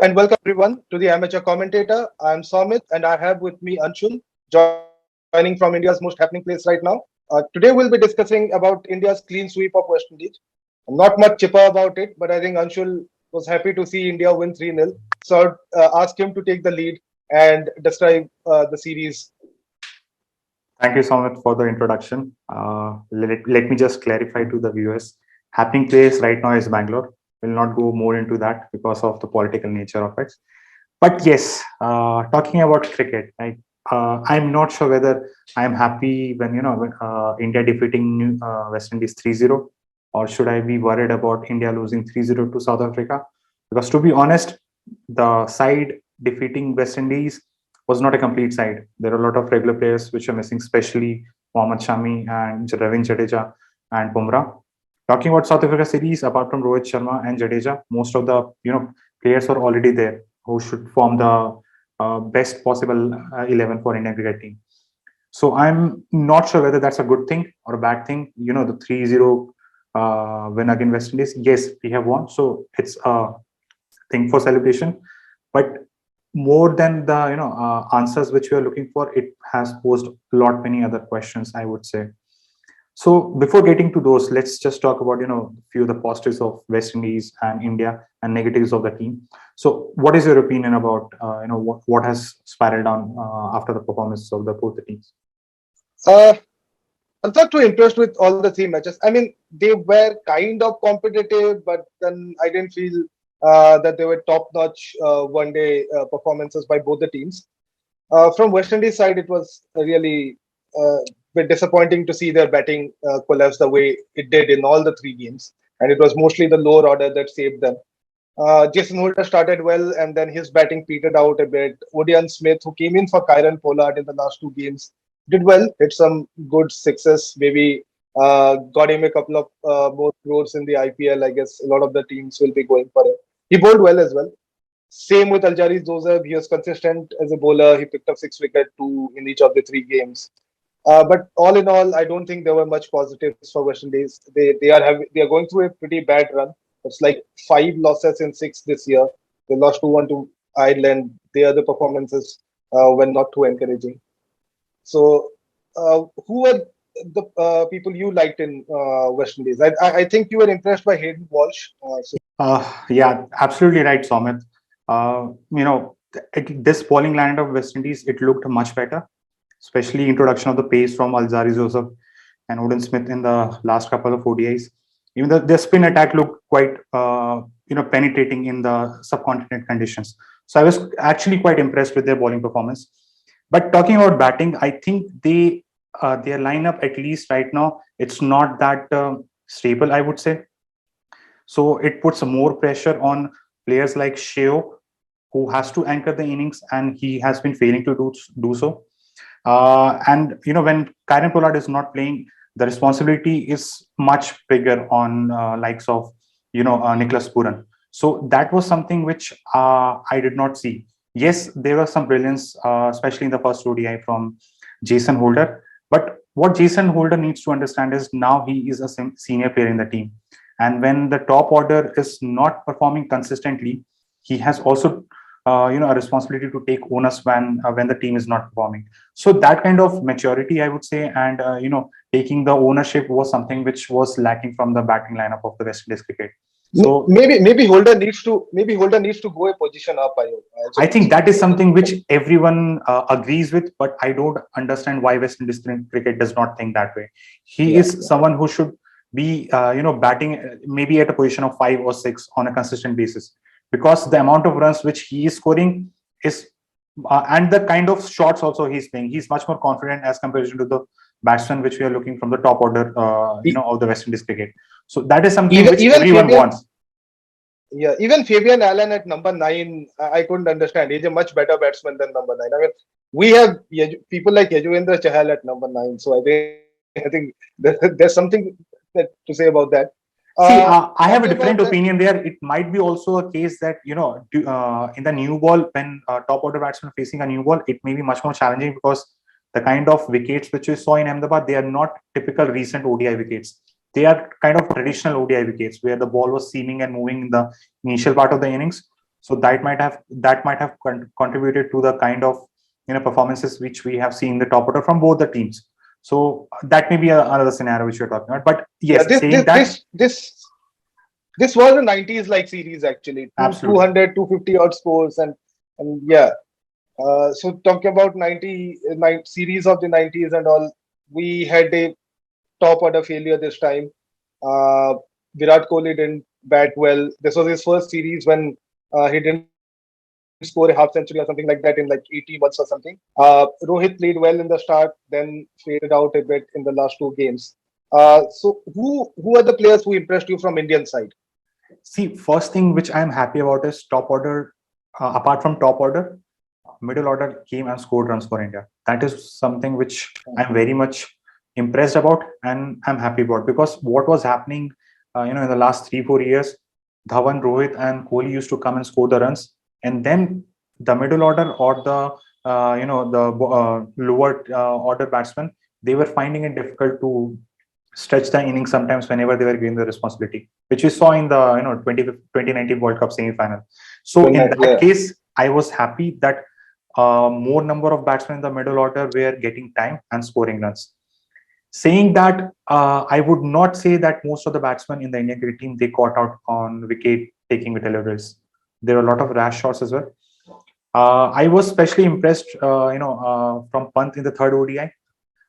and welcome everyone to the Amateur Commentator. I'm Somit and I have with me Anshul, joining from India's most happening place right now. Today we'll be discussing about India's clean sweep of West Indies. I'm not much chipper about it, but I think Anshul was happy to see India win 3-0. So I'd ask him to take the lead and describe the series. Thank you so much for the introduction. Let me just clarify to the viewers. Happening place right now is Bangalore. Will not go more into that because of the political nature of it. But yes, talking about cricket, I'm not sure whether I'm happy when when India defeating West Indies 3-0, or should I be worried about India losing 3-0 to South Africa? Because to be honest, the side defeating West Indies was not a complete side. There are a lot of regular players which are missing, especially Mohammad Shami and Ravin Jadeja and Bumrah. Talking about South Africa series, apart from Rohit Sharma and Jadeja, most of the players are already there who should form the best possible 11 for Indian cricket team. So I'm not sure whether that's a good thing or a bad thing. The 3-0 win against West Indies. Yes, we have won, so it's a thing for celebration. But more than the answers which we are looking for, it has posed a lot many other questions, I would say. So before getting to those, let's just talk about few of the positives of West Indies and India and negatives of the team. So what is your opinion about what has spiraled down after the performances of the both the teams? Uh, I'm not too impressed with all the three matches. I mean, they were kind of competitive, but then I didn't feel that they were top-notch one-day performances by both the teams. From West Indies side, it was really bit disappointing to see their batting collapse the way it did in all the three games, and it was mostly the lower order that saved them. Jason Holder started well, and then his batting petered out a bit. Odian Smith, who came in for Kyron Pollard in the last two games, did well, hit some good sixes, maybe got him a couple of more crores in the IPL. I guess a lot of the teams will be going for him. He bowled well as well. Same with Aljaris Joseph. He was consistent as a bowler. He picked up 6 wickets, two in each of the three games. But all in all, I don't think there were much positives for West Indies. They are going through a pretty bad run. It's like 5 losses in 6 this year. They lost 2-1 to Ireland. The other performances were not too encouraging. So, who were the people you liked in West Indies? I think you were impressed by Hayden Walsh. Yeah, absolutely right, Somit. This bowling line of West Indies, it looked much better, especially introduction of the pace from Alzari Joseph and Odin Smith in the last couple of ODIs. Even their spin attack looked quite, penetrating in the subcontinent conditions. So I was actually quite impressed with their bowling performance. But talking about batting, I think their lineup, at least right now, it's not that stable, I would say. So it puts more pressure on players like Shai, who has to anchor the innings, and he has been failing to do so. And when Kyron Pollard is not playing, the responsibility is much bigger on likes of Nicholas Pooran. So that was something which I did not see. Yes, there was some brilliance, especially in the first ODI from Jason Holder. But what Jason Holder needs to understand is now he is a senior player in the team, and when the top order is not performing consistently, he has also a responsibility to take onus when the team is not performing. So that kind of maturity, I would say, and taking the ownership was something which was lacking from the batting lineup of the West Indies cricket. So maybe Holder needs to go a position up. I think that is something which everyone agrees with, but I don't understand why West Indies cricket does not think that way. He is someone who should be batting maybe at a position of 5 or 6 on a consistent basis, because the amount of runs which he is scoring is and the kind of shots also he's playing, he's much more confident as compared to the batsman which we are looking from the top order of the West Indies cricket. So that is something which everyone wants. Yeah, even Fabian Allen at number 9, I couldn't understand. He's a much better batsman than number 9. I mean, we have people like Yajuvendra Chahal at number 9. So I think there's something to say about that. See, I have a different opinion there. It might be also a case that, in the new ball, when top order batsmen are facing a new ball, it may be much more challenging because the kind of wickets which we saw in Ahmedabad, they are not typical recent ODI wickets. They are kind of traditional ODI wickets where the ball was seaming and moving in the initial part of the innings. So that might have contributed to the kind of performances which we have seen in the top order from both the teams. So that may be another scenario which you're talking about. But Yeah, yes, saying that, this was a 90s like series actually. Two absolutely. hundred, 250 odd scores, and yeah. So talking about 90 series of the 90s and all, we had a top order failure this time. Uh, Virat Kohli didn't bat well. This was his first series when he didn't score a half century or something like that in like 80 months or something. Rohit played well in the start, then faded out a bit in the last two games. So who are the players who impressed you from Indian side? See, first thing which I'm happy about is top order. Apart from top order, middle order came and scored runs for India. That is something which I'm very much impressed about and I'm happy about, because what was happening, in the last 3-4 years, Dhawan, Rohit, and Kohli used to come and score the runs, and then the middle order or the lower order batsmen, they were finding it difficult to stretch the innings sometimes whenever they were given the responsibility, which we saw in the 2019 World Cup semi-final. So in that Yeah. case, I was happy that more number of batsmen in the middle order were getting time and scoring runs. Saying that, I would not say that most of the batsmen in the Indian cricket team they caught out on wicket taking deliveries. There are a lot of rash shots as well. I was especially impressed, from Pant in the third ODI.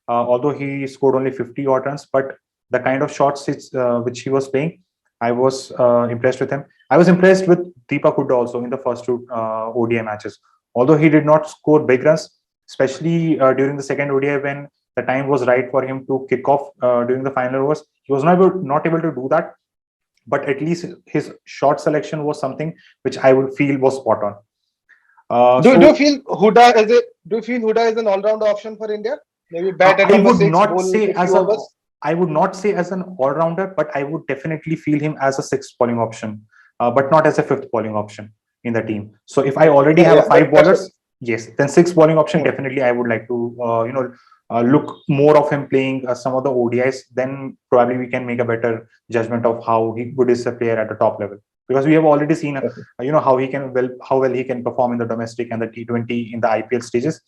Although he scored only 50 odd runs, but the kind of shots which he was playing, I was impressed with him. I was impressed with Deepak Hooda also in the first two ODI matches. Although he did not score big runs, especially during the second ODI when the time was right for him to kick off during the final overs, he was not able to do that. But at least his shot selection was something which I would feel was spot on. Do you So feel Huda as a do you feel Huda is an all round option for India? Maybe bat at I number would six, not bowl say a as few an overs. I would not say as an all-rounder, but I would definitely feel him as a sixth bowling option, but not as a fifth bowling option in the team. So if I already Yeah, have a yeah, five that's what. bowlers, yes, then sixth bowling option Hmm. definitely I would like to look more of him playing some of the ODIs. Then probably we can make a better judgment of how good is a player at the top level, because we have already seen how well he can perform in the domestic and the T20 in the IPL stages.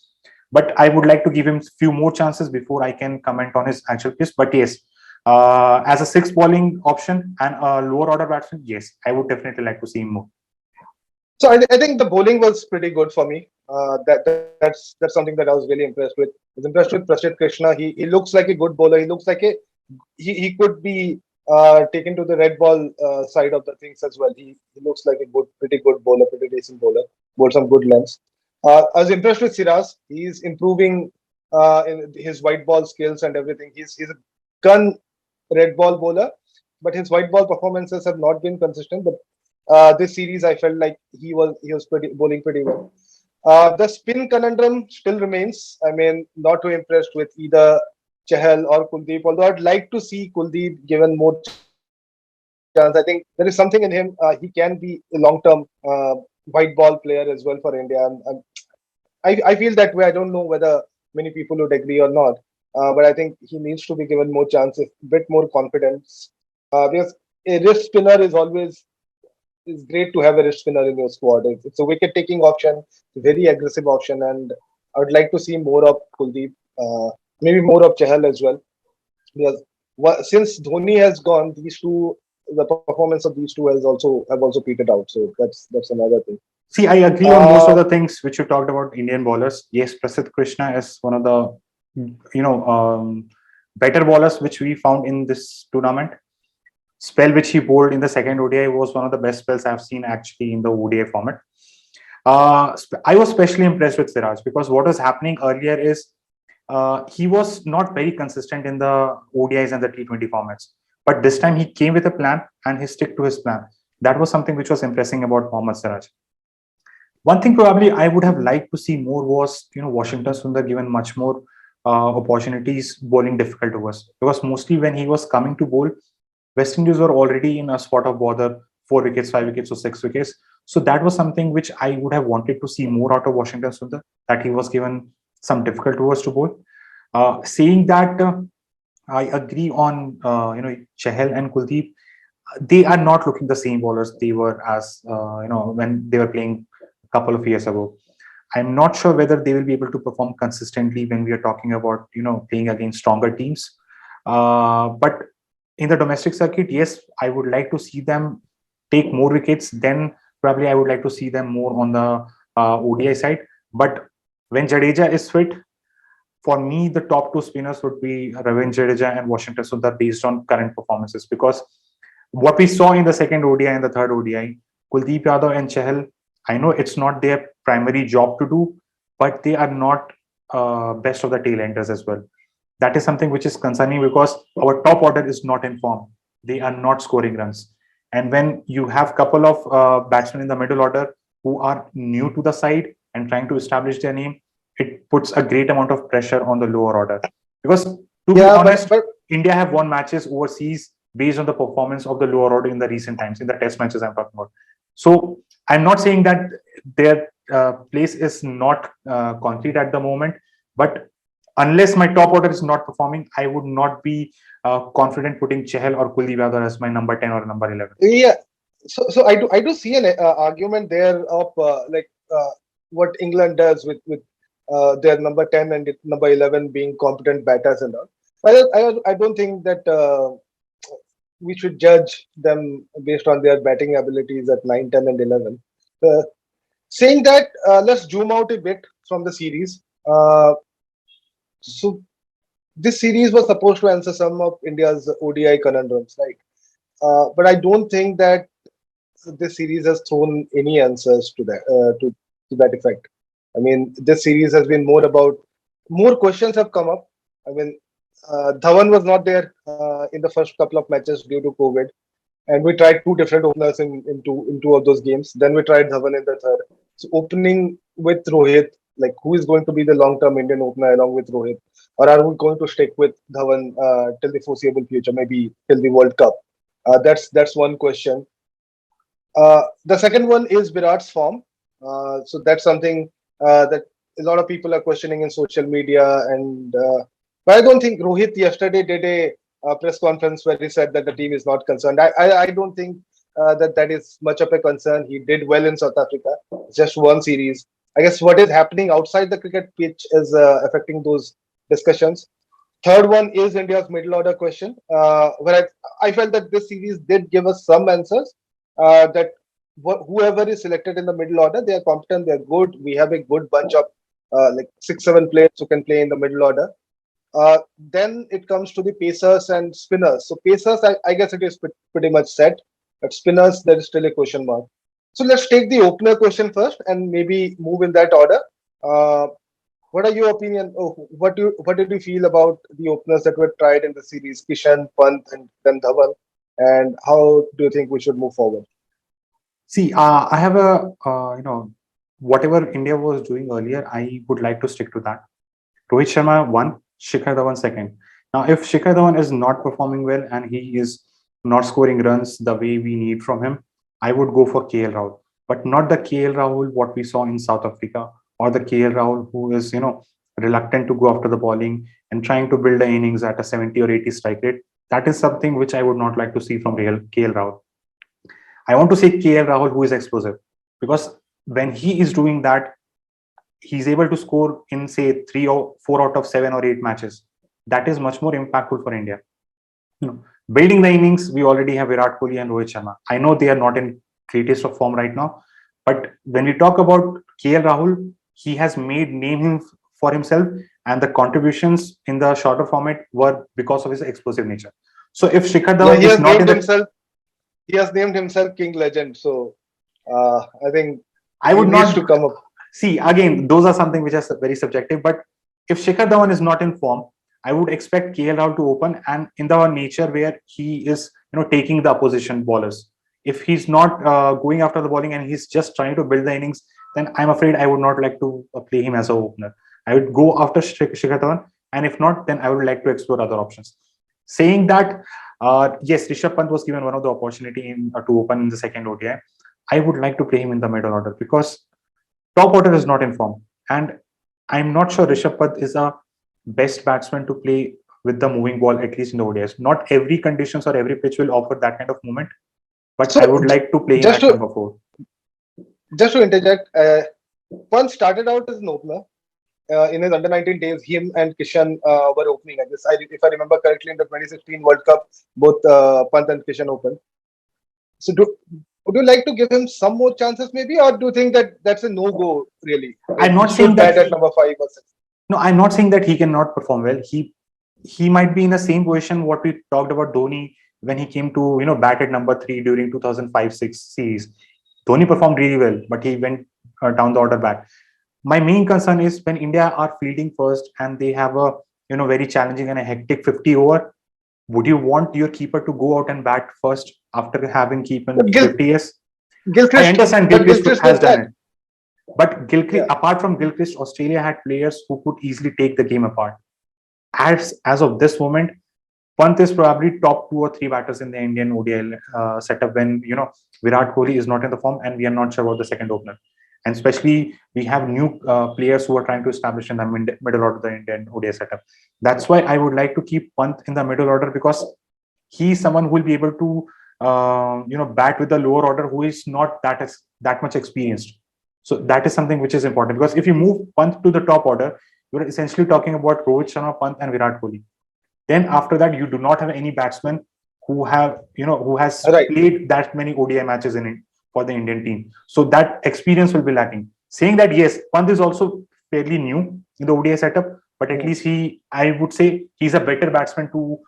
But I would like to give him few more chances before I can comment on his actual pace. But yes, as a sixth bowling option and a lower order batsman, yes, I would definitely like to see him more. So I think the bowling was pretty good for me. That's something that I was really impressed with. I was impressed with Prashit Krishna. He looks like a good bowler. He looks like he could be taken to the red ball side of the things as well. He looks like a pretty good bowler, pretty decent bowler. Bowled some good lengths. I was impressed with Siraj. He's improving in his white ball skills and everything. He's a gun red ball bowler, but his white ball performances have not been consistent. But this series, I felt like he was bowling pretty well. The spin conundrum still remains. I mean, not too impressed with either Chahal or Kuldeep. Although I'd like to see Kuldeep given more chance. I think there is something in him. He can be a long-term white ball player as well for India. I feel that way. I don't know whether many people would agree or not. But I think he needs to be given more chances, bit more confidence. Because a wrist spinner is great to have a wrist spinner in your squad. It's a wicket taking option, very aggressive option, and I would like to see more of Kuldeep, maybe more of Chahal as well. Because since Dhoni has gone, the performance of these two have also petered out. So that's another thing. See, I agree on most Uh, of the things which you talked about Indian bowlers. Yes, Prasidh Krishna is one of the better bowlers which we found in this tournament. Spell which he bowled in the second ODI was one of the best spells I've seen actually in the ODI format. I was especially impressed with Siraj because what was happening earlier is he was not very consistent in the ODIs and the T20 formats. But this time he came with a plan and he stick to his plan. That was something which was impressing about Mohammad Siraj. One thing probably I would have liked to see more was, Washington Sundar given much more opportunities bowling difficult overs, because mostly when he was coming to bowl, West Indies were already in a spot of bother, 4 wickets, 5 wickets, or 6 wickets. So that was something which I would have wanted to see more out of Washington Sundar, that he was given some difficult overs to bowl. Saying that, I agree on Chahal and Kuldeep. they are not looking the same bowlers they were as when they were playing a couple of years ago. I'm not sure whether they will be able to perform consistently when we are talking about playing against stronger teams. But in the domestic circuit, yes, I would like to see them take more wickets. Then probably I would like to see them more on the ODI side. But when Jadeja is fit, for me, the top two spinners would be Ravindra Jadeja and Washington Sundar based on current performances. Because what we saw in the second ODI and the third ODI, Kuldeep Yadav and Chahal, I know it's not their primary job to do, but they are not best of the tail enders as well. That is something which is concerning because our top order is not in form. They are not scoring runs. And when you have couple of batsmen in the middle order who are new to the side and trying to establish their name, it puts a great amount of pressure on the lower order. Because to be Yeah, honest, but India have won matches overseas based on the performance of the lower order in the recent times, in the test matches I'm talking about. So I'm not saying that their place is not concrete at the moment, but unless my top order is not performing, I would not be confident putting Chahal or Kuldeep Yadav as my number 10 or number 11. yeah, so I do see an argument there of what England does with their number 10 and number 11 being competent batters and all. But I don't think that we should judge them based on their batting abilities at 9, 10, and 11. Uh, Saying that, let's zoom out a bit from the series. So this series was supposed to answer some of India's ODI conundrums, right? But I don't think that this series has thrown any answers to that effect. I mean, this series has been more about more questions have come up. I mean, Dhawan was not there in the first couple of matches due to COVID, and we tried two different openers in two of those games. Then we tried Dhawan in the third. So opening with Rohit, like who is going to be the long-term Indian opener along with Rohit, or are we going to stick with Dhawan till the foreseeable future, maybe till the World Cup? That's one question. The second one is Virat's form. So that's something that a lot of people are questioning in social media. And but I don't think Rohit yesterday did a press conference where he said that the team is not concerned. I don't think that is much of a concern. He did well in South Africa, just one series. I guess what is happening outside the cricket pitch is affecting those discussions. Third one is India's middle order question, where I felt that this series did give us some answers. That whoever is selected in the middle order, they are competent, they are good. We have a good bunch of like 6, 7 players who can play in the middle order. Then it comes to the pacers and spinners. So pacers, I guess it is pretty much set, but spinners there is still a question mark. So let's take the opener question first and maybe move in that order. Uh, what are your opinion? Oh, what did you feel about the openers that were tried in the series, Kishan, Pant, and then Dhawan? And how do you think we should move forward? See, I have a, whatever India was doing earlier, I would like to stick to that. Rohit Sharma one, Shikhar Dhawan second. Now, if Shikhar Dhawan is not performing well and he is not scoring runs the way we need from him, I would go for KL Rahul, but not the KL Rahul what we saw in South Africa, or the KL Rahul who is reluctant to go after the bowling and trying to build the innings at a 70 or 80 strike rate. That is something which I would not like to see from real KL Rahul. I want to say KL Rahul who is explosive, because when he is doing that, he's able to score in say 3 or 4 out of 7 or 8 matches. That is much more impactful for India. Building the innings, we already have Virat Kohli and Rohit Sharma. I know they are not in greatest of form right now, but when we talk about KL Rahul, he has made name him for himself, and the contributions in the shorter format were because of his explosive nature. So if Shikhar Yeah, Dhawan he is has not in named the, himself. He has named himself King Legend. So I think I he would needs to not come up. see again. Those are something which are very subjective. But if Shikhar Dhawan is not in form, I would expect KL Rahul to open, and in the nature where he is, taking the opposition bowlers. If he's not going after the bowling and he's just trying to build the innings, then I'm afraid I would not like to play him as a opener. I would go after Shikhar Dhawan, and if not, then I would like to explore other options. Saying that, yes, Rishabh Pant was given one of the opportunity to open in the second ODI. I would like to play him in the middle order because top order is not in form, and I'm not sure Rishabh Pant is a best batsman to play with the moving ball, at least in the ODIs. Not every conditions or every pitch will offer that kind of movement, but I So would like to play him just at to number 4. just to interject, Pant started out as an opener. In his under 19 days, him and Kishan were opening. I guess, if I remember correctly, in the 2016 World Cup, both Pant and Kishan opened. So, would you like to give him some more chances, maybe, or do you think that that's a no-go? Really, I'm he not saying should that bat at number 5 or 6. no, I'm not saying that he cannot perform well. He might be in the same position what we talked about Dhoni when he came to bat at number 3 during 2005-6 series. Dhoni performed really well, but he went down the order back. My main concern is when India are fielding first and they have a very challenging and a hectic 50 over. Would you want your keeper to go out and bat first after having keeping But 50 years? I Gilchrist, understand but Gilchrist Gilchrist has did done that. it. But Gilchrist, Yeah. apart from Gilchrist, Australia had players who could easily take the game apart. As of this moment, Pant is probably top 2 or 3 batters in the Indian ODI setup when Virat Kohli is not in the form and we are not sure about the second opener. And especially we have new players who are trying to establish in the middle order of the Indian ODI setup. That's why I would like to keep Pant in the middle order because he's someone who will be able to bat with the lower order who is not that much experienced. So that is something which is important because if you move Pant to the top order, you're essentially talking about Rohit Sharma, Pant, and Virat Kohli. Then after that, you do not have any batsmen who has Right. played that many ODI matches in it for the Indian team. So that experience will be lacking. Saying that, yes, Pant is also fairly new in the ODI setup, but at least I would say he's a better batsman to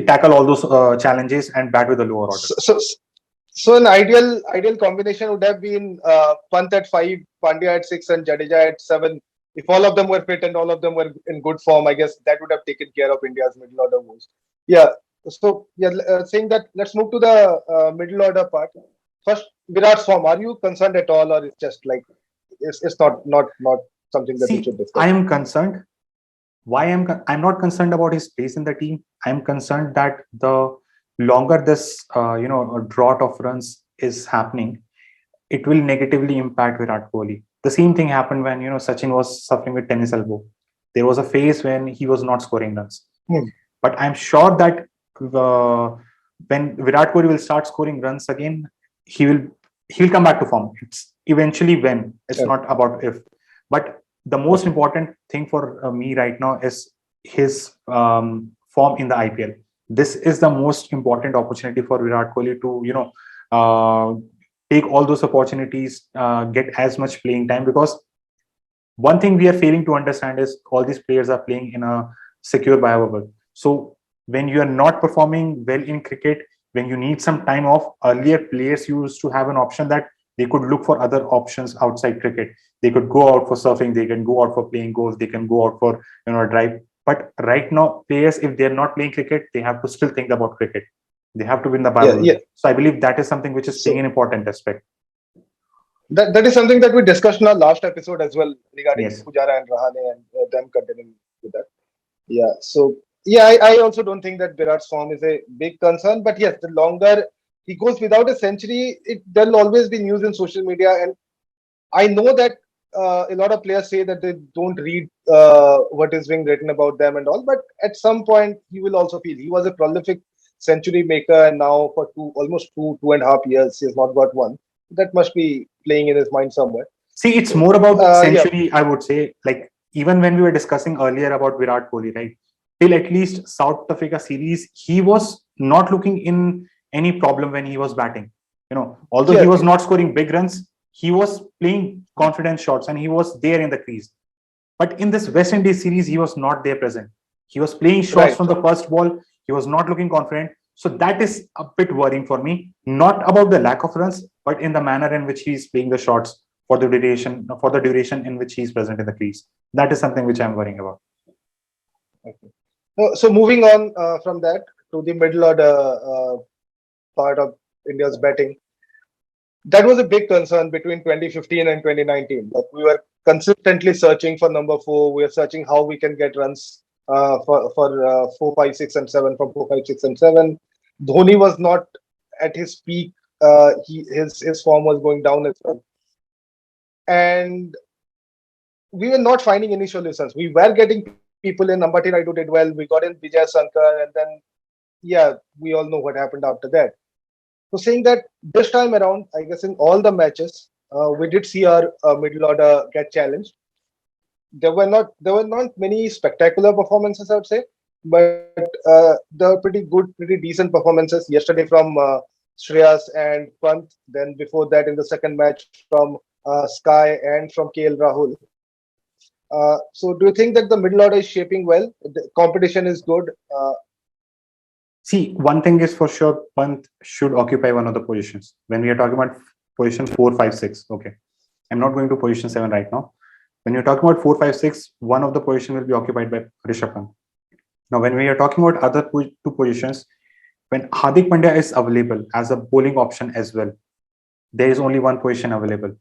tackle all those challenges and bat with the lower order. So an ideal combination would have been Pant at 5, Pandya at 6, and Jadeja at 7. If all of them were fit and all of them were in good form, I guess that would have taken care of India's middle order woes. Yeah. So yeah, saying that, let's move to the middle order part. First, Virat's form. Are you concerned at all, or it's just like it's not something that we See, should discuss? I am concerned. Why I'm not concerned about his place in the team. I'm concerned that the longer this drought of runs is happening, it will negatively impact Virat Kohli. The same thing happened when Sachin was suffering with tennis elbow. There was a phase when he was not scoring runs. But I'm sure that when Virat Kohli will start scoring runs again, he'll come back to form. It's eventually when. It's not about if. But the most important thing for me right now is his form in the IPL. This is the most important opportunity for Virat Kohli to take all those opportunities, get as much playing time, because one thing we are failing to understand is all these players are playing in a secure bubble. So when you are not performing well in cricket, when you need some time off, earlier players used to have an option that they could look for other options outside cricket. They could go out for surfing, they can go out for playing golf, they can go out for a drive. But right now, players, if they're not playing cricket, they have to still think about cricket. They have to win the Bible. So I believe that is something which is playing an important aspect. That is something that we discussed in our last episode as well regarding Yes. Pujara and Rahane and them continuing with that. Yeah. So yeah, I also don't think that Virat's form is a big concern. But yes, the longer he goes without a century, there'll always be news in social media. And I know that a lot of players say that they don't read what is being written about them and all. But at some point, he will also feel he was a prolific century maker, and now for almost 2.5 years, he has not got one. That must be playing in his mind somewhere. See, it's more about century, I would say. Like, even when we were discussing earlier about Virat Kohli, right? Till at least South Africa series, he was not looking in any problem when he was batting. Although he was not scoring big runs, he was playing confident shots and he was there in the crease. But in this West Indies series, he was not there present. He was playing shots from the first ball. He was not looking confident. So that is a bit worrying for me. Not about the lack of runs, but in the manner in which he's playing the shots for the duration in which he's present in the crease. That is something which I'm worrying about. Okay. So moving on from that to the middle order part of India's batting, that was a big concern between 2015 and 2019. Like, we were consistently searching for number 4. We were searching how we can get runs for 4, 5, 6, and 7 from 4, 5, 6, and 7. Dhoni was not at his peak. His form was going down as well, and we were not finding any solutions. We were getting people people in Ambati Raidu did well. We got in Vijay Sankar, and then yeah, we all know what happened after that. So saying that this time around, I guess in all the matches, we did see our middle order get challenged. There were not many spectacular performances, I would say, but there were pretty good, pretty decent performances yesterday from Shreyas and Pant. Then before that, in the second match from Sky and from KL Rahul. So do you think that the middle order is shaping well? The competition is good. See, one thing is for sure, Pant should occupy one of the positions. When we are talking about position 4, 5, 6, okay. I'm not going to position 7 right now. When you're talking about 4, 5, 6, one of the position will be occupied by Rishabh Pant. Now, when we are talking about other two positions, when Hardik Pandya is available as a bowling option as well, there is only one position available.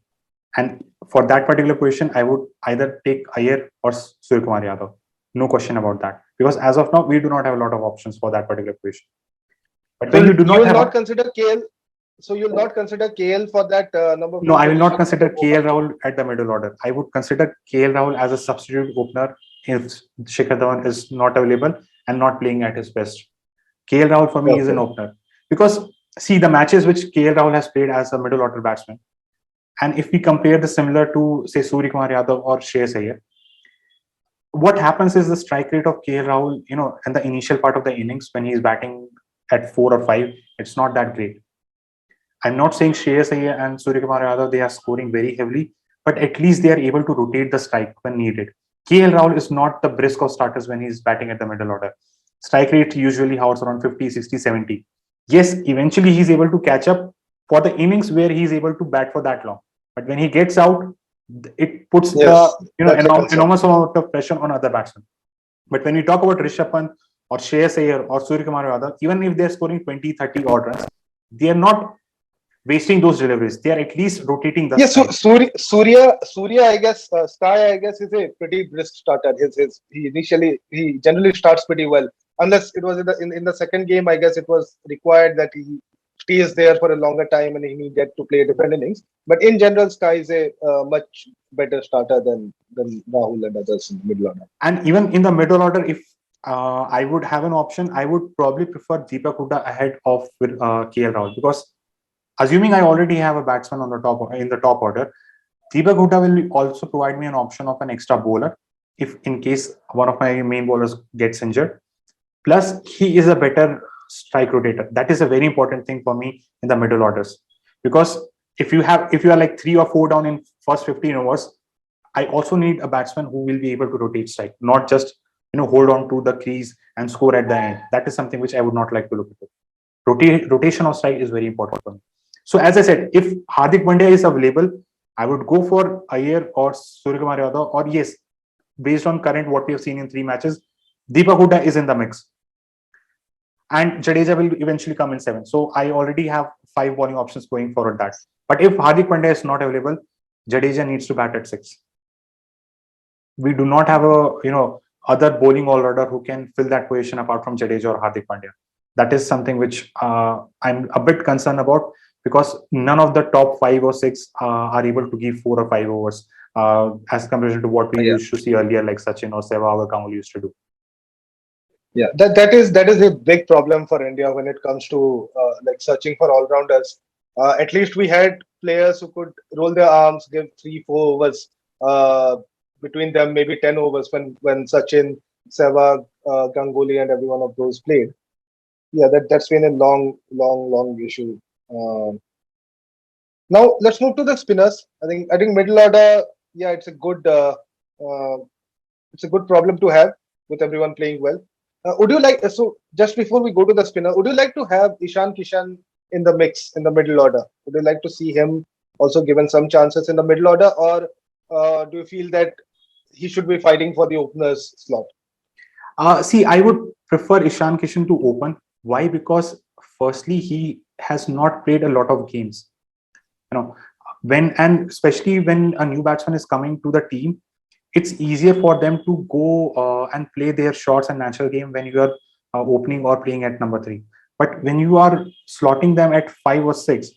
And for that particular position, I would either take Iyer or Suryakumar Yadav. No question about that. Because as of now, we do not have a lot of options for that particular position. But when So you do you not will have... not consider KL. So you'll not consider KL for that number 4 No, I will not position consider KL Rahul at the middle order. I would consider KL Rahul as a substitute opener if Shikhar Dhawan is not available and not playing at his best. KL Rahul for me is an Okay. opener. Because see the matches which KL Rahul has played as a middle order batsman, and if we compare the similar to say Suryakumar Yadav or Shreyas Iyer, what happens is the strike rate of KL Rahul, in the initial part of the innings when he's batting at 4 or 5, it's not that great. I'm not saying Shreyas Iyer and Suryakumar Yadav, they are scoring very heavily, but at least they are able to rotate the strike when needed. KL Rahul is not the brisk of starters when he's batting at the middle order. Strike rate usually hovers around 50, 60, 70. Yes, eventually he's able to catch up for the innings where he's able to bat for that long. But when he gets out, it puts the Yes, that's a concern. enormous amount of pressure on other batsmen. But when we talk about Rishabh Pant or Shreyas Iyer or Suryakumar Yadav, even if they're scoring 20, 30 odd runs, they are not wasting those deliveries. They are at least rotating the Yes, so strike. Surya, I guess, Sky, I guess, is a pretty brisk starter. He generally starts pretty well. Unless it was in the second game, I guess it was required that he stays there for a longer time and he needed to play different innings. But in general, Sky is a much better starter than Rahul and others in the middle order. And even in the middle order, if I would have an option, I would probably prefer Deepak Hooda ahead of KL Rahul, because assuming I already have a batsman on the top order, Deepak Hooda will also provide me an option of an extra bowler if in case one of my main bowlers gets injured. Plus, he is a better strike rotator. That is a very important thing for me in the middle orders, because if you are like 3 or 4 down in first 15 overs, I also need a batsman who will be able to rotate strike, not just hold on to the crease and score at the end. That is something which I would not like to look at. Rotation of strike is very important for me. So as I said, if Hardik Pandya is available, I would go for Iyer or Suryakumar Yadav, or yes, based on current what we have seen in 3 matches, Deepak Hooda is in the mix. And Jadeja will eventually come in 7. So I already have 5 bowling options going forward that. But if Hardik Pandya is not available, Jadeja needs to bat at 6. We do not have a other bowling all-rounder who can fill that position apart from Jadeja or Hardik Pandya. That is something which I'm a bit concerned about, because none of the top 5 or 6 are able to give 4 or 5 overs as compared to what we used to see earlier, like Sachin or Sehwag or Ganguly used to do. Yeah, that is a big problem for India when it comes to like searching for all rounders. At least we had players who could roll their arms, give 3-4 overs between them, maybe 10 overs when Sachin, Sehwag, Ganguly, and every one of those played. Yeah, that's been a long issue. Now let's move to the spinners. I think middle order. Yeah, it's a good problem to have with everyone playing well. Would you like so just before we go to the spinner, would you like to have Ishan Kishan in the mix in the middle order? Would you like to see him also given some chances in the middle order, or do you feel that he should be fighting for the openers slot? See, I would prefer Ishan Kishan to open. Why? Because firstly, he has not played a lot of games. And especially when a new batsman is coming to the team, it's easier for them to go and play their shots and natural game when you are opening or playing at number 3. But when you are slotting them at 5 or 6,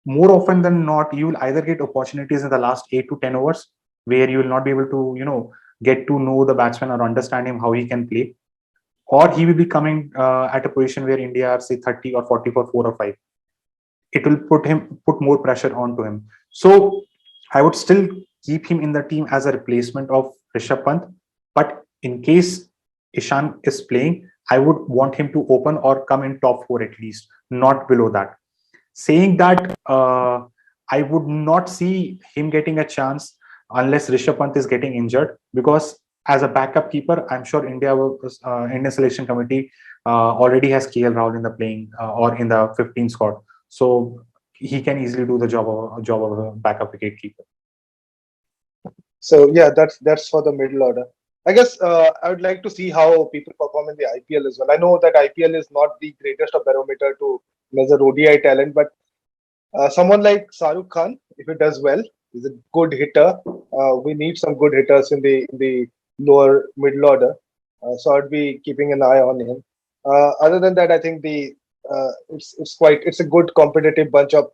more often than not, you will either get opportunities in the last 8 to 10 overs where you will not be able to, get to know the batsman or understand him how he can play, or he will be coming at a position where India are say 30 or 40 for 4 or 5. It will put more pressure onto him. So I would still keep him in the team as a replacement of Rishabh Pant. But in case Ishan is playing, I would want him to open or come in top four at least, not below that. Saying that, I would not see him getting a chance unless Rishabh Pant is getting injured, because as a backup keeper, I'm sure Indian selection committee already has KL Rahul in the playing or in the 15 squad, so he can easily do the job of a backup wicket keeper. So yeah, that's for the middle order. I guess I would like to see how people perform in the IPL as well. I know that IPL is not the greatest of barometer to measure ODI talent, but someone like Shahrukh Khan, if he does well, is a good hitter. We need some good hitters in the lower middle order, so I'd be keeping an eye on him. Other than that, I think it's a good competitive bunch of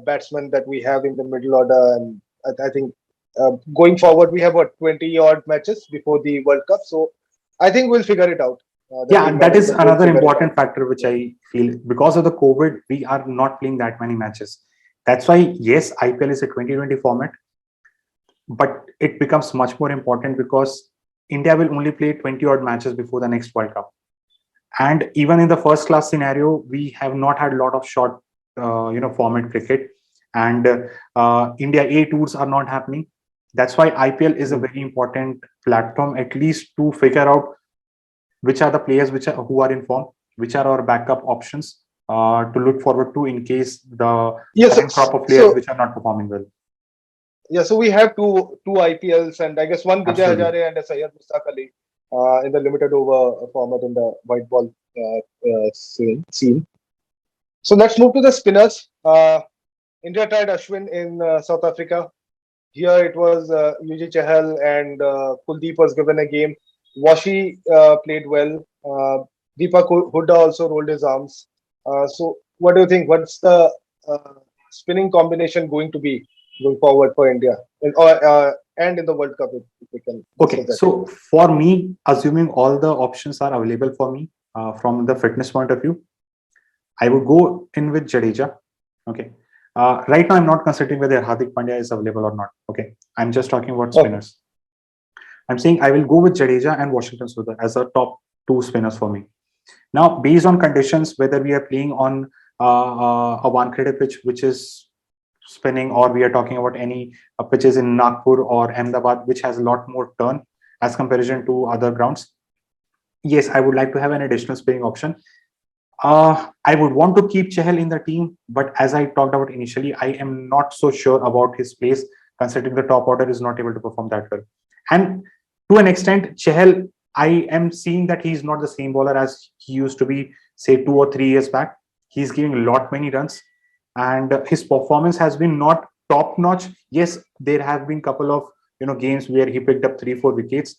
batsmen that we have in the middle order, and I think going forward we have what 20 odd matches before the World Cup, so I think we'll figure it out. The Yeah, team and that is management will another figure it out. important factor which I feel, because of the COVID, we are not playing that many matches. That's why, yes, IPL is a 2020 format, but it becomes much more important because India will only play 20 odd matches before the next World Cup. And even in the first class scenario, we have not had a lot of short, format cricket, and India A tours are not happening. That's why IPL is a Mm. very important platform, at least to figure out which are the players who are in form, which are our backup options to look forward to in case the Yes, current crop of players so which are not performing well. yeah, so we have two IPLs, and I guess one Vijay Absolutely. Hazare and a Syed Mustaq Ali in the limited over format in the white ball scene. So let's move to the spinners. India tried Ashwin in South Africa. Here it was Yuji Chahal and Kuldeep was given a game. Washi played well. Deepak Hooda also rolled his arms. So what do you think? What's the uh, spinning combination going to be going forward for India and in the World Cup, if we can Okay, discuss that? so for me, assuming all the options are available for me from the fitness point of view, I would go in with Jadeja. Okay. Right now, I'm not considering whether Hardik Pandya is available or not. Okay. I'm just talking about Okay. spinners. I'm saying I will go with Jadeja and Washington Sundar as a top two spinners for me. Now, based on conditions, whether we are playing on a one-credit pitch, which is spinning, or we are talking about any pitches in Nagpur or Ahmedabad, which has a lot more turn as comparison to other grounds, yes, I would like to have an additional spinning option. I would want to keep Chahal in the team, but as I talked about initially, I am not so sure about his place, considering the top order is not able to perform that well. And to an extent, Chahal, I am seeing that he's not the same bowler as he used to be, say 2 or 3 years back. He's giving a lot many runs, and his performance has been not top notch. Yes, there have been couple of games where he picked up 3 4 wickets,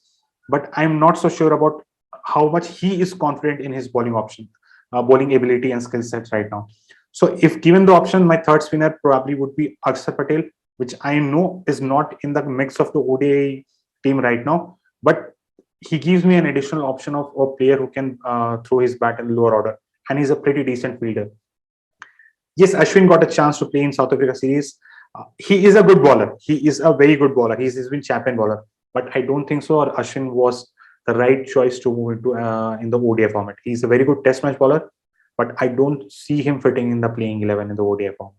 but I'm not so sure about how much he is confident in his bowling option, bowling ability and skill sets right now. So if given the option, my third spinner probably would be Akshar Patel, which I know is not in the mix of the ODI team right now, but he gives me an additional option of a player who can throw his bat in the lower order, and he's a pretty decent fielder. Yes, Ashwin got a chance to play in South Africa series. He is a good bowler. He is a very good bowler. He's been champion bowler, but I don't think so. Ashwin was the right choice to move into in the ODI format. He's a very good Test match bowler, but I don't see him fitting in the playing 11 in the ODI format.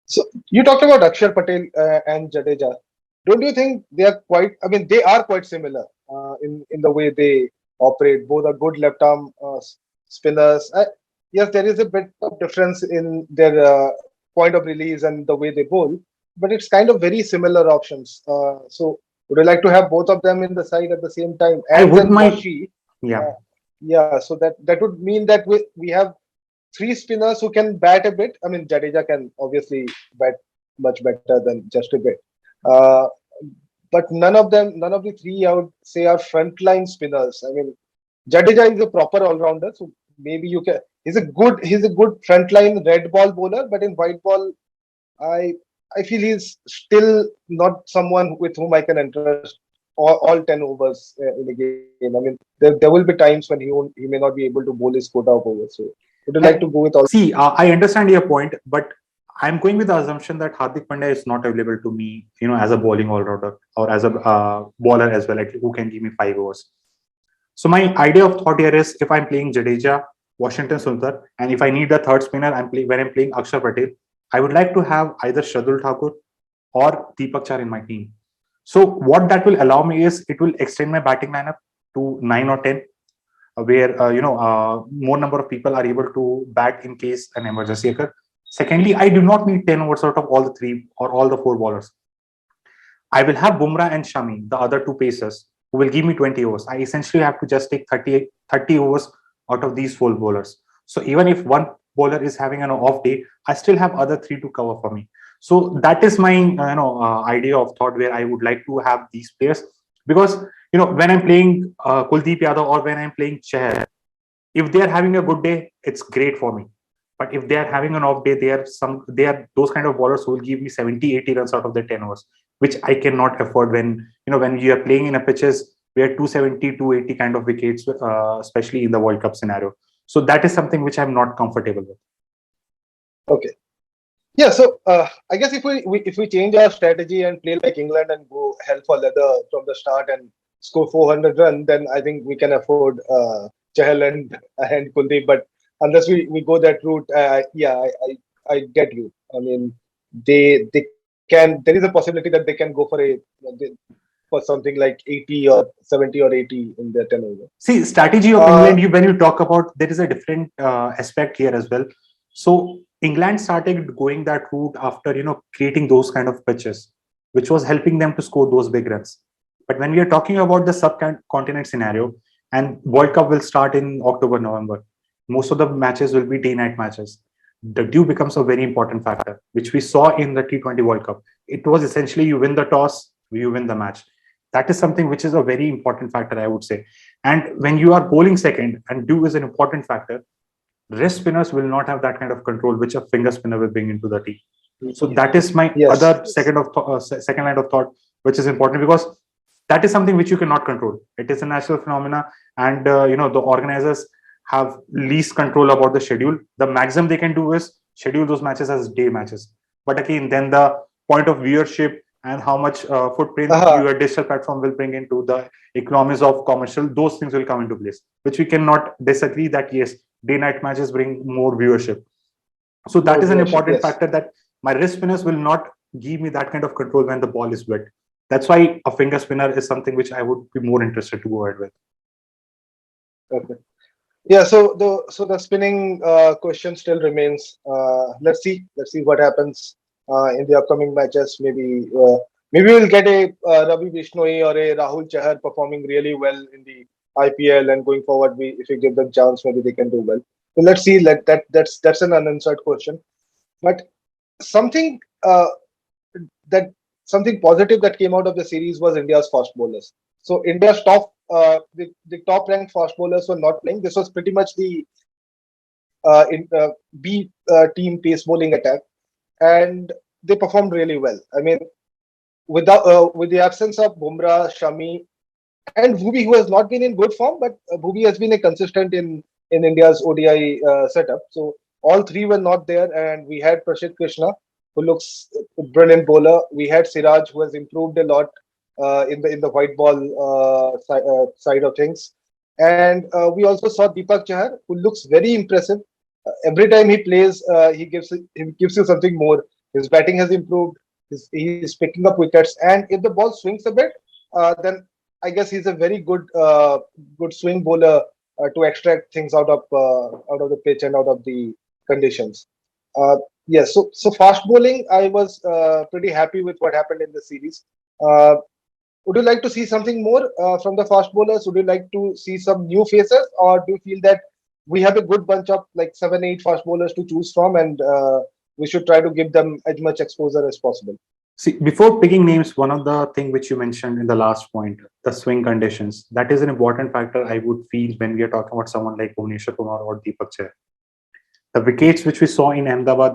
So you talked about Akshar Patel and Jadeja. Don't you think they are quite? I mean, they are quite similar in the way they operate. Both are good left arm spinners. Yes, there is a bit of difference in their point of release and the way they bowl, but it's kind of very similar options. So would you like to have both of them in the side at the same time? I And wouldn't then mind. Washi, Yeah, uh, yeah. So that would mean that we have three spinners who can bat a bit. I mean, Jadeja can obviously bat much better than just a bit. Uh, but none of the three, I would say, are frontline spinners. I mean, Jadeja is a proper all-rounder, so maybe you can. He's a good frontline red ball bowler, but in white ball, I I feel he's still not someone with whom I can entrust all 10 overs in a game. I mean, there will be times when he may not be able to bowl his quota of overs. So, would you like to And go with all? see, I understand your point, but I'm going with the assumption that Hardik Pandya is not available to me, as a bowling all-rounder or as a bowler as well, like who can give me 5 overs. So my idea of thought here is if I'm playing Jadeja, Washington Sundar, and if I need the third spinner, when I'm playing Akshar Patel, I would like to have either Shardul Thakur or Deepak Char in my team. So what that will allow me is it will extend my batting lineup to 9 or 10, where more number of people are able to bat in case an emergency occurs. Secondly, I do not need 10 overs out of all the three or all the four bowlers. I will have Bumrah and Shami, the other two pacers, who will give me 20 overs. I essentially have to just take 30 overs out of these four bowlers. So even if one bowler is having an off day, I still have other three to cover for me. So that is my idea of thought where I would like to have these players, because when I'm playing Kuldeep Yadav or when I'm playing Chahar, if they are having a good day, it's great for me. But if they are having an off day, they are those kind of bowlers who will give me 70, 80 runs out of the 10 overs, which I cannot afford when you are playing in a pitches where 270, 280 kind of wickets, especially in the World Cup scenario. So that is something which I'm not comfortable with. Okay. Yeah, so I guess if we change our strategy and play like England and go hell for leather from the start and score 400 runs, then I think we can afford Chahal and Kuldeep. But unless we go that route, I get you. I mean, they can. There is a possibility that they can go for something like 80 or 70 or 80 in their 10 over. See, strategy of England, when you talk about, there is a different aspect here as well. So England started going that route after creating those kind of pitches, which was helping them to score those big runs. But when we are talking about the subcontinent scenario, and World Cup will start in October, November, most of the matches will be day-night matches. The dew becomes a very important factor, which we saw in the T20 World Cup. It was essentially you win the toss, you win the match. That is something which is a very important factor, I would say. And when you are bowling second, and dew is an important factor, wrist spinners will not have that kind of control which a finger spinner will bring into the team. So that is my other second line of thought, which is important, because that is something which you cannot control. It is a natural phenomena, and the organizers have least control about the schedule. The maximum they can do is schedule those matches as day matches. But again, then the point of viewership and how much footprint your digital platform will bring into the economies of commercial, those things will come into place, which we cannot disagree that yes, day-night matches bring more viewership. So that is an important factor, that my wrist spinners will not give me that kind of control when the ball is wet. That's why a finger spinner is something which I would be more interested to go ahead with. Okay. Yeah, so the spinning question still remains. Let's see what happens in the upcoming matches. Maybe we'll get a Ravi Bishnoi or a Rahul Chahar performing really well in the IPL, and going forward, if we give them chance, maybe they can do well. So let's see. That's an unanswered question. But something that something positive that came out of the series was India's fast bowlers. So India's the top ranked fast bowlers were not playing. This was pretty much the B team pace bowling attack, and they performed really well. I mean, with the absence of Bumrah, Shami, and Bhubi, who has not been in good form, but Bhubi has been a consistent in India's ODI setup. So all three were not there, and we had Prashid Krishna, who looks a brilliant bowler. We had Siraj, who has improved a lot in the white ball side of things, and we also saw Deepak Chahar, who looks very impressive. Every time he plays, he gives you something more. His batting has improved. He's picking up wickets, and if the ball swings a bit, then I guess he's a very good swing bowler to extract things out of the pitch and out of the conditions. Yes, so fast bowling, I was pretty happy with what happened in the series. Would you like to see something more from the fast bowlers? Would you like to see some new faces, or do you feel that we have a good bunch of like 7, 8 fast bowlers to choose from, and we should try to give them as much exposure as possible? See, before picking names, one of the thing which you mentioned in the last point, the swing conditions, that is an important factor I would feel when we are talking about someone like Bhuvneshwar Kumar or Deepak Chahar. The wickets which we saw in Ahmedabad,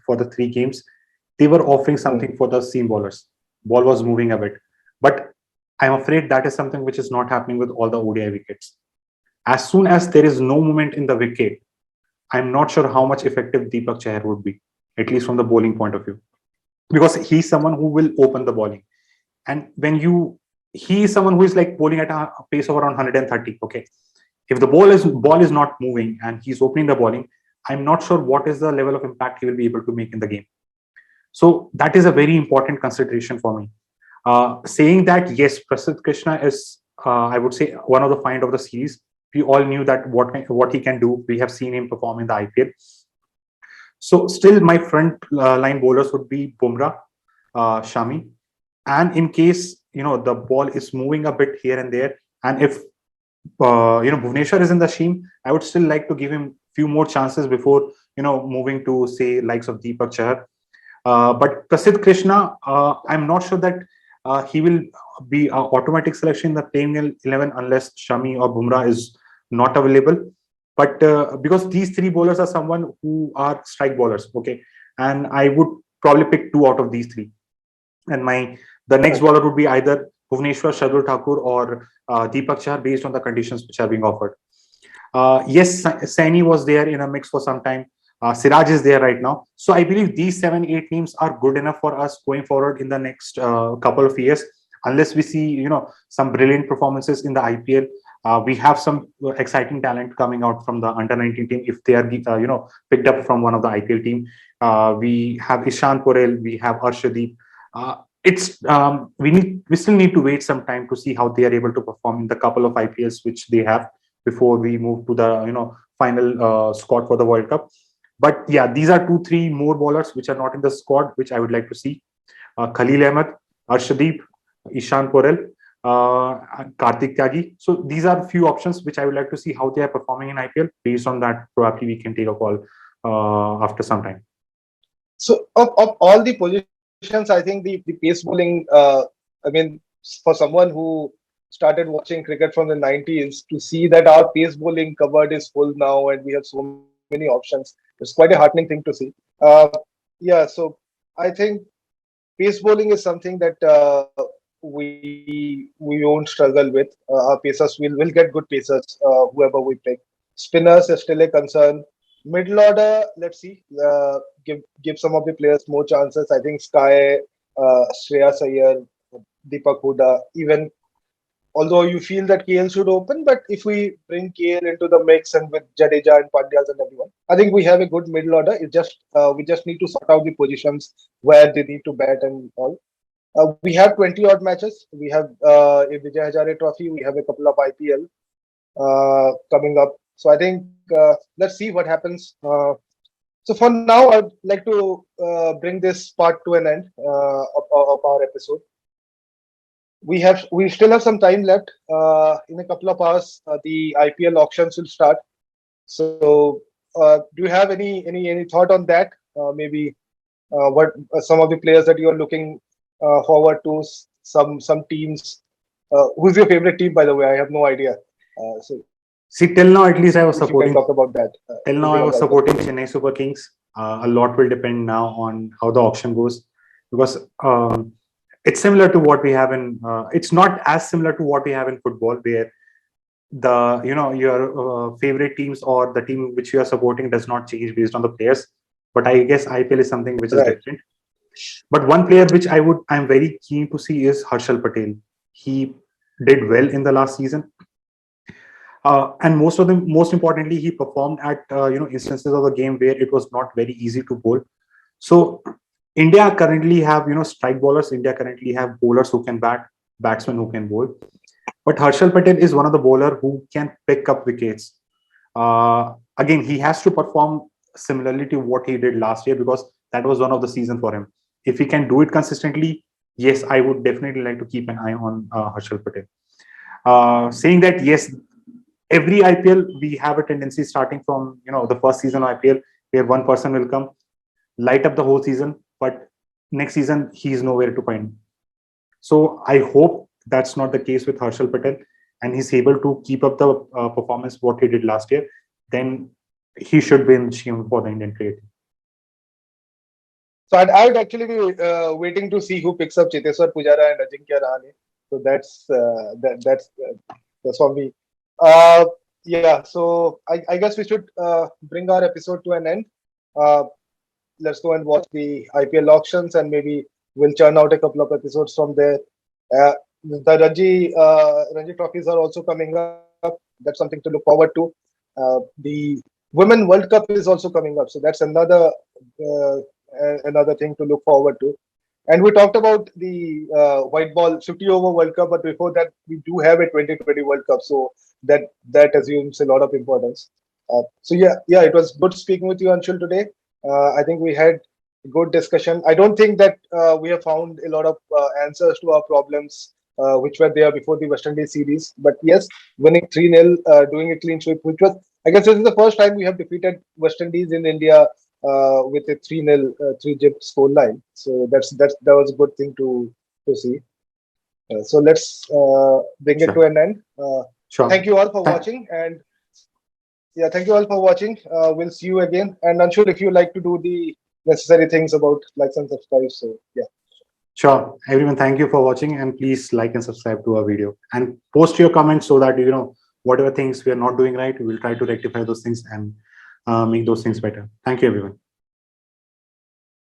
for the three games, they were offering Hmm. something for the seam bowlers. Ball was moving a bit, but I'm afraid that is something which is not happening with all the ODI wickets. As soon as there is no movement in the wicket, I'm not sure how much effective Deepak Chahar would be, at least from the bowling point of view, because he's someone who will open the bowling. And he is someone who is like bowling at a pace of around 130. Okay, if the ball is not moving and he's opening the bowling, I'm not sure what is the level of impact he will be able to make in the game. So that is a very important consideration for me. Saying that, yes, Prasidh Krishna is, I would say, one of the find of the series. We all knew that what he can do. We have seen him perform in the IPL. So still, my front line bowlers would be Bumrah, Shami, and in case the ball is moving a bit here and there, and if Bhuvneshwar is in the team, I would still like to give him few more chances before moving to say likes of Deepak Chahar. But Prasidh Krishna, I'm not sure that he will be an automatic selection in the playing 11 unless Shami or Bumrah is not available. But because these three bowlers are someone who are strike bowlers, okay, and I would probably pick two out of these three. And the next Okay. bowler would be either Bhuvneshwar, Shardul Thakur, or Deepak Chahar based on the conditions which are being offered. Yes, Saini was there in a mix for some time. Siraj is there right now. So I believe these 7, 8 teams are good enough for us going forward in the next couple of years, unless we see some brilliant performances in the IPL. We have some exciting talent coming out from the under 19 team if they are picked up from one of the IPL team. We have Ishan Porel, we have Arshdeep. It's we still need to wait some time to see how they are able to perform in the couple of IPLs which they have before we move to the final squad for the World Cup. But yeah, these are 2, 3 more bowlers which are not in the squad, which I would like to see. Khalil Ahmed, Arshdeep, Ishan Porel, Kartik Tyagi. So these are few options which I would like to see how they are performing in IPL. Based on that, probably we can take a call after some time. So of all the positions, I think the pace bowling. I mean, for someone who started watching cricket from the 90s, to see that our pace bowling cupboard is full now and we have so many options, it's quite a heartening thing to see. Uh, yeah, so I think pace bowling is something that we won't struggle with. Our pacers will get good pacers, whoever we pick. Spinners is still a concern. Middle order, let's see. Give some of the players more chances. I think Sky, Shreyas Iyer, Deepak Hooda, even although you feel that KL should open, but if we bring KL into the mix and with Jadeja and Pandyas and everyone, I think we have a good middle order. It just we just need to sort out the positions where they need to bat and all. We have 20 odd matches. We have a Vijay Hazare Trophy. We have a couple of IPL coming up. So I think let's see what happens. So for now, I'd like to bring this part to an end of our episode. We still have some time left. In a couple of hours, the IPL auctions will start. So, do you have any thought on that? Maybe what some of the players that you are looking forward to? Some teams. Who's your favorite team, by the way? I have no idea. So, See, till now, at least I if was you can talk supporting. about that, Till anything now, on I that? was supporting Chennai Super Kings. A lot will depend now on how the auction goes, because it's similar to what we have in. It's not as similar to what we have in football, where the your favorite teams or the team which you are supporting does not change based on the players. But I guess IPL is something which is Right. different. But one player which I'm very keen to see is Harshal Patel. He did well in the last season. And most importantly, he performed at instances of the game where it was not very easy to bowl. So India currently have strike bowlers. India currently have bowlers who can bat, batsmen who can bowl. But Harshal Patel is one of the bowler who can pick up wickets. Again, he has to perform similarly to what he did last year, because that was one of the season for him. If he can do it consistently, yes, I would definitely like to keep an eye on Harshal Patel. Saying that, yes, every IPL we have a tendency starting from the first season of IPL where one person will come, light up the whole season, but next season he is nowhere to find. So I hope that's not the case with Harshal Patel, and he's able to keep up the performance what he did last year. Then he should be in the team for the Indian cricket. So I'd actually be waiting to see who picks up Cheteshwar Pujara and Ajinkya Rahane. So that's for me. Uh, yeah. So I guess we should bring our episode to an end. Uh, let's go and watch the IPL auctions, and maybe we'll churn out a couple of episodes from there. The Ranji trophies are also coming up. That's something to look forward to. The Women World Cup is also coming up, so that's another thing to look forward to. And we talked about the white ball 50 over World Cup, but before that, we do have a 2020 World Cup, so that assumes a lot of importance. So it was good speaking with you, Anshul, today. I think we had a good discussion. I don't think that we have found a lot of answers to our problems which were there before the West Indies series. But yes, winning 3-0, doing a clean sweep, which was, I guess, this is the first time we have defeated West Indies in India with a 3-0, 3-zip score line. So that was a good thing to see. So let's bring it to Sure. an end. Sure. Thank you all for watching, and yeah, thank you all for watching. We'll see you again. And I'm sure if you like to do the necessary things about likes and subscribe. So yeah. Sure. Everyone, thank you for watching, and please like and subscribe to our video and post your comments so that whatever things we are not doing right, we will try to rectify those things and make those things better. Thank you, everyone.